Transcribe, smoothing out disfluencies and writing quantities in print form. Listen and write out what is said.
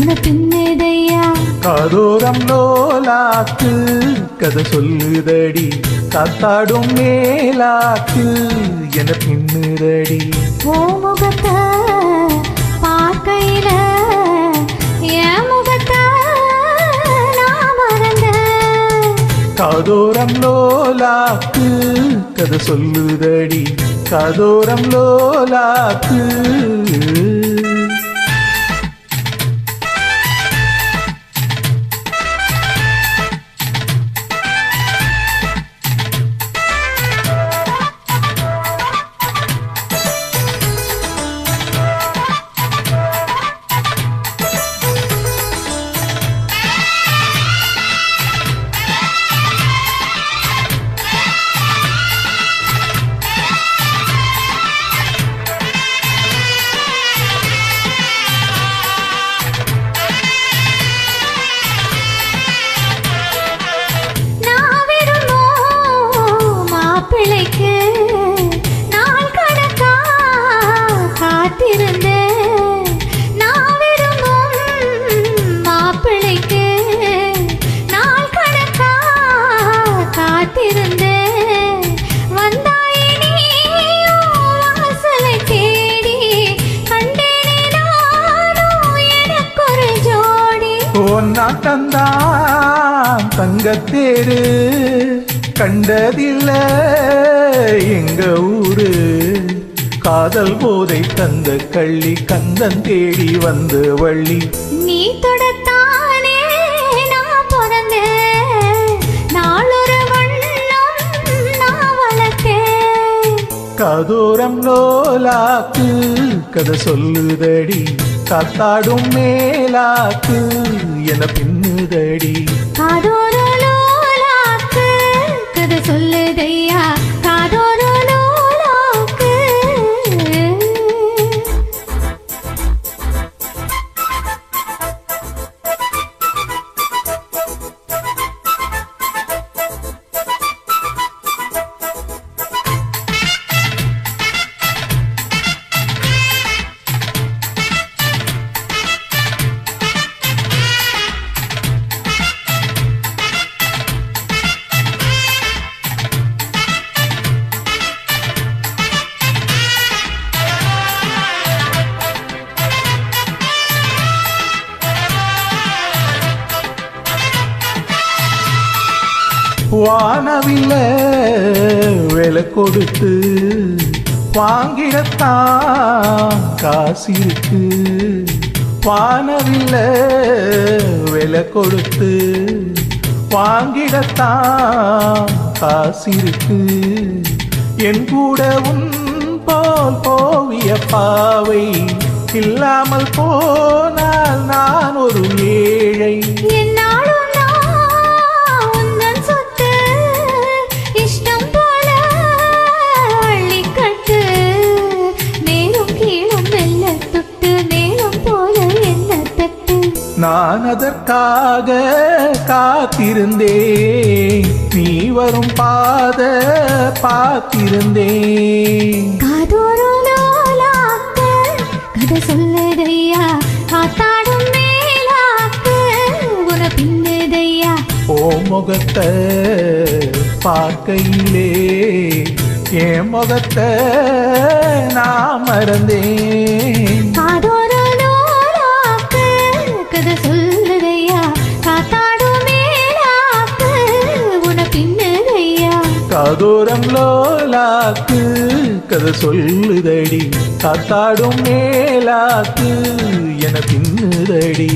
பின்னதையா காதோரம் லோலாக்கு கதை சொல்லுதடி காத்தாடும் மேலாக்கு என பின்னுதடி ஓ முகத்தை பார்க்கையில என் முகத்தை நான் மறந்த காதோரம் லோலாக்கு கதை சொல்லுதடி காதோரம் லோலாக்கு பிள்ளைக்கு நாள் கணக்கா காத்திருந்தேன் நான் விரும்பும் மாப்பிள்ளைக்கு நாள் கணக்கா காத்திருந்தேன் வந்தாயே நீயும் வாசலை தேடி கண்டேனே நானும் எனக்கொரு ஜோடி ஒன்னாட்டந்தான் தங்கத்தேரு கண்டதில்ல எங்க ஊரு காதல் போதை தந்த கள்ளி கந்தன் தேடி வந்த வள்ளி நீ தொடத்தானே நான் பிறந்தேன் நாளொரு வண்ணம் நான் வளர்த்தேன் காதோரம் லோலாக்கு கதை சொல்லுதடி காத்தாடும் மேலாக்கு என பின்னுதடி காதோர லோலாக்கு கதை சொல்லுதையா காதோர லோலாக்கு வானவில்ல விலை கொடுத்து வாங்கிடத்தான் காசிருக்கு வானவில்ல விலை கொடுத்து வாங்கிடத்தான் காசிருக்கு என் கூட உன் போல் போவிய பாவை இல்லாமல் போனால் நான் ஒரு ஏழை நான் அதற்காக காத்திருந்தேன் நீ வரும் பாத பார்த்திருந்தேன் காதோர லோலாக்கு கதை சொல்லுதையா காத்தாடும் மேலாக்கு உன பின்னுதையா ஓ முகத்தை பார்க்கையிலே என் முகத்தை நான் மறந்தேன் காதோர லோலாக்கு கதை சொல்லுதையா காத்தாடும் மேலாக்கு உன பின்னுதையா காதோரம் லோலாக்கு கதை சொல்லுதடி காத்தாடும் மேலாக்கு என பின்னுதடி